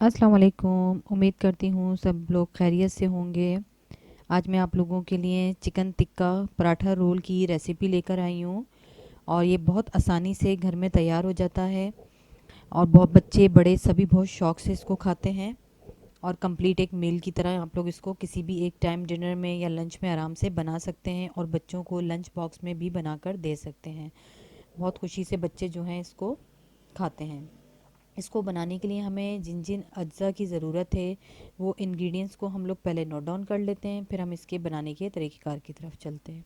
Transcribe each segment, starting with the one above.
अस्सलाम वालेकुम। उम्मीद करती हूँ सब लोग खैरियत से होंगे। आज मैं आप लोगों के लिए चिकन टिक्का पराठा रोल की रेसिपी लेकर आई हूँ और ये बहुत आसानी से घर में तैयार हो जाता है और बहुत बच्चे बड़े सभी बहुत शौक से इसको खाते हैं और कंप्लीट एक मील की तरह आप लोग इसको किसी भी एक टाइम डिनर में या लंच में आराम से बना सकते हैं और बच्चों को लंच बॉक्स में भी बनाकर दे सकते हैं। बहुत खुशी से बच्चे जो हैं इसको खाते हैं। इसको बनाने के लिए हमें जिन जिन अज्जा की ज़रूरत है वो इंग्रेडिएंट्स को हम लोग पहले नोट डाउन कर लेते हैं, फिर हम इसके बनाने के तरीक़ेकार की तरफ चलते हैं।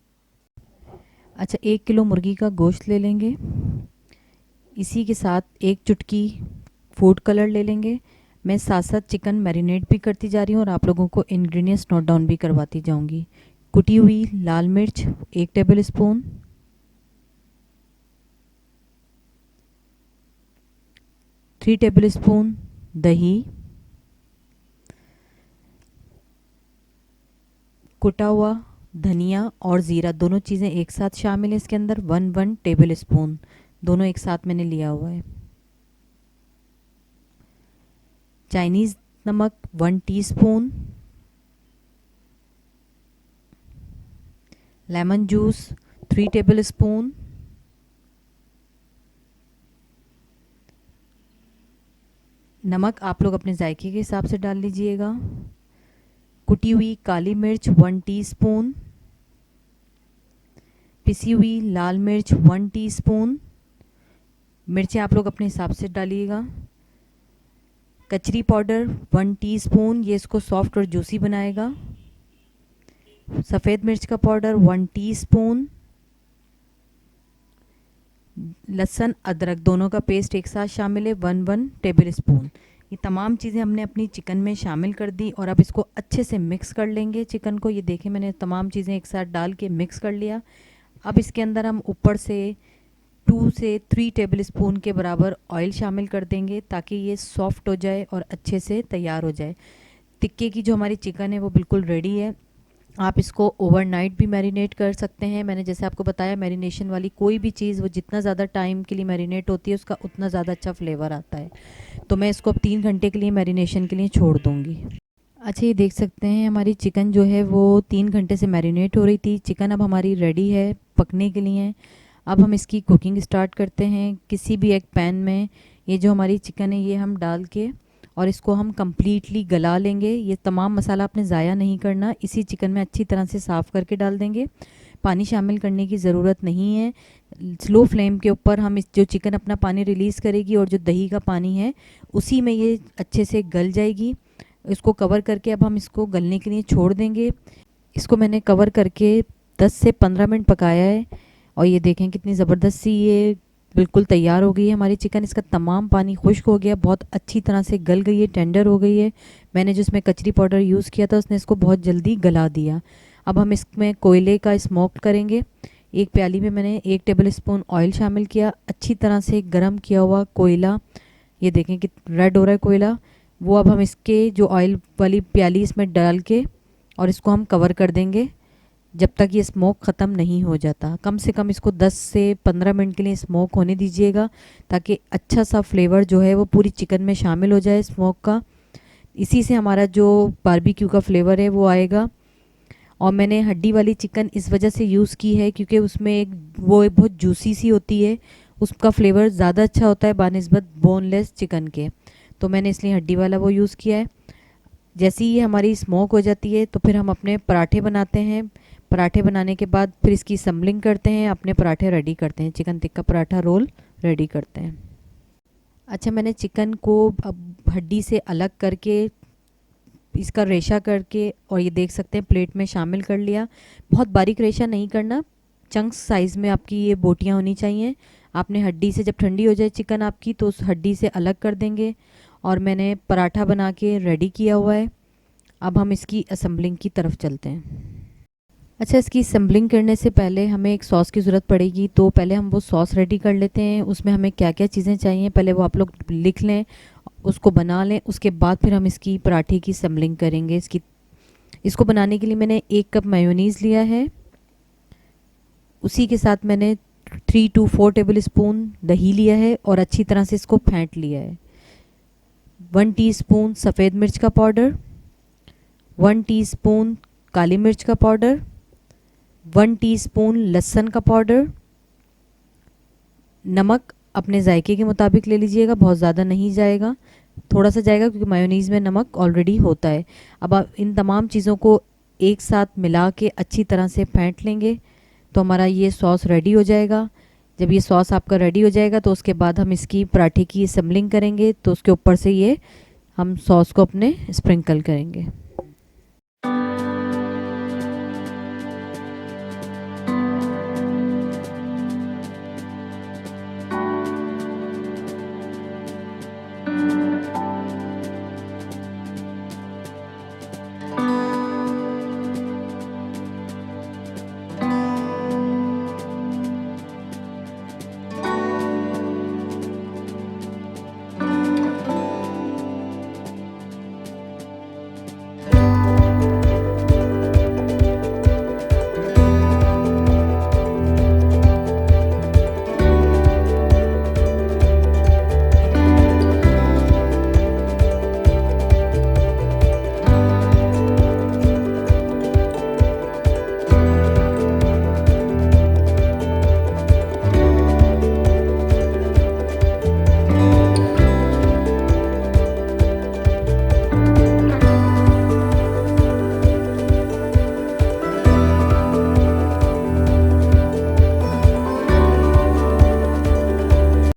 अच्छा, 1 किलो मुर्गी का गोश्त ले लेंगे। इसी के साथ एक चुटकी फूड कलर ले लेंगे। मैं साथ साथ चिकन मैरिनेट भी करती जा रही हूँ और आप लोगों को इंग्रेडिएंट्स नोट डाउन भी करवाती जाऊँगी। कुटी हुई लाल मिर्च 1 टेबल स्पून, 3 टेबल स्पून दही, कुटा हुआ धनिया और ज़ीरा दोनों चीज़ें एक साथ शामिल है इसके अंदर। 1 टेबल स्पून दोनों एक साथ मैंने लिया हुआ है। चाइनीज़ नमक 1 teaspoon, lemon juice 3 table spoon, नमक आप लोग अपने जायके के हिसाब से डाल लीजिएगा। कुटी हुई काली मिर्च 1 टीस्पून, पिसी हुई लाल मिर्च 1 टीस्पून, मिर्चें आप लोग अपने हिसाब से डालिएगा। कचरी पाउडर 1 टीस्पून, ये इसको सॉफ्ट और जूसी बनाएगा। सफ़ेद मिर्च का पाउडर 1 टीस्पून, लहसुन अदरक दोनों का पेस्ट एक साथ शामिल है 1 टेबल स्पून। ये तमाम चीज़ें हमने अपनी चिकन में शामिल कर दी और अब इसको अच्छे से मिक्स कर लेंगे चिकन को। ये देखें मैंने तमाम चीज़ें एक साथ डाल के मिक्स कर लिया। अब इसके अंदर हम ऊपर से 2 से 3 टेबल स्पून के बराबर ऑयल शामिल कर देंगे ताकि ये सॉफ्ट हो जाए और अच्छे से तैयार हो जाए। टिक्के की जो हमारी चिकन है वो बिल्कुल रेडी है। आप इसको ओवरनाइट भी मैरिनेट कर सकते हैं। मैंने जैसे आपको बताया, मैरिनेशन वाली कोई भी चीज़ वो जितना ज़्यादा टाइम के लिए मैरिनेट होती है उसका उतना ज़्यादा अच्छा फ्लेवर आता है। तो मैं इसको अब 3 घंटे के लिए मैरिनेशन के लिए छोड़ दूँगी। अच्छा, ये देख सकते हैं हमारी चिकन जो है वो 3 घंटे से मैरिनेट हो रही थी। चिकन अब हमारी रेडी है पकने के लिए। अब हम इसकी कुकिंग स्टार्ट करते हैं। किसी भी एक पैन में ये जो हमारी चिकन है ये हम डाल के और इसको हम कम्प्लीटली गला लेंगे। ये तमाम मसाला आपने ज़ाया नहीं करना, इसी चिकन में अच्छी तरह से साफ़ करके डाल देंगे। पानी शामिल करने की ज़रूरत नहीं है। स्लो फ्लेम के ऊपर हम इस जो चिकन अपना पानी रिलीज़ करेगी और जो दही का पानी है उसी में ये अच्छे से गल जाएगी। इसको कवर करके अब हम इसको गलने के लिए छोड़ देंगे। इसको मैंने कवर करके 10 से 15 मिनट पकाया है और ये देखें कितनी ज़बरदस्त सी ये बिल्कुल तैयार हो गई है हमारी चिकन। इसका तमाम पानी खुश्क हो गया, बहुत अच्छी तरह से गल गई है, टेंडर हो गई है। मैंने जो इसमें कचरी पाउडर यूज़ किया था उसने इसको बहुत जल्दी गला दिया। अब हम इसमें कोयले का स्मोक करेंगे। एक प्याली में मैंने 1 टेबल स्पून ऑयल शामिल किया। अच्छी तरह से गर्म किया हुआ कोयला, ये देखें कि रेड हो रहा है कोयला, वो अब हम इसके जो ऑयल वाली प्याली इसमें डाल के और इसको हम कवर कर देंगे जब तक ये स्मोक ख़त्म नहीं हो जाता। कम से कम इसको 10 से 15 मिनट के लिए स्मोक होने दीजिएगा ताकि अच्छा सा फ्लेवर जो है वो पूरी चिकन में शामिल हो जाए स्मोक का। इसी से हमारा जो बारबेक्यू का फ्लेवर है वो आएगा। और मैंने हड्डी वाली चिकन इस वजह से यूज़ की है क्योंकि उसमें एक बहुत जूसी सी होती है, उसका फ्लेवर ज़्यादा अच्छा होता है बानिस्बत बोनलेस चिकन के, तो मैंने इसलिए हड्डी वाला वो यूज़ किया है। जैसे ही ये हमारी स्मोक हो जाती है तो फिर हम अपने पराठे बनाते हैं। पराठे बनाने के बाद फिर इसकी सम्बलिंग करते हैं, अपने पराठे रेडी करते हैं, chicken tikka paratha roll ready करते हैं। अच्छा, मैंने चिकन को अब हड्डी से अलग करके इसका रेशा करके और ये देख सकते हैं प्लेट में शामिल कर लिया। बहुत बारीक रेशा नहीं करना, चंक्स साइज़ में आपकी ये बोटियाँ होनी चाहिए। आपने हड्डी से जब ठंडी हो जाए चिकन आपकी तो उस हड्डी से अलग कर देंगे। और मैंने पराठा बना के रेडी किया हुआ है। अब हम इसकी असेंबलिंग की तरफ चलते हैं। अच्छा, इसकी असेंबलिंग करने से पहले हमें एक सॉस की ज़रूरत पड़ेगी, तो पहले हम वो सॉस रेडी कर लेते हैं। उसमें हमें क्या क्या चीज़ें चाहिए पहले वो आप लोग लिख लें, उसको बना लें। उसके बाद फिर हम इसकी पराठे की असेंबलिंग करेंगे। इसको बनाने के लिए मैंने 1 कप मेयोनीज़ लिया है। उसी के साथ मैंने 3 to 4 टेबल स्पून दही लिया है और अच्छी तरह से इसको फेंट लिया है। 1 टीस्पून सफ़ेद मिर्च का पाउडर, 1 टीस्पून काली मिर्च का पाउडर, 1 टीस्पून लहसुन का पाउडर। नमक अपने जायके के मुताबिक ले लीजिएगा, बहुत ज़्यादा नहीं जाएगा, थोड़ा सा जाएगा क्योंकि मायोनीज़ में नमक ऑलरेडी होता है। अब आप इन तमाम चीज़ों को एक साथ मिला के अच्छी तरह से फेंट लेंगे तो हमारा ये सॉस रेडी हो जाएगा। जब ये सॉस आपका रेडी हो जाएगा तो उसके बाद हम इसकी पराठे की असेंबलिंग करेंगे, तो उसके ऊपर से ये हम सॉस को अपने स्प्रिंकल करेंगे।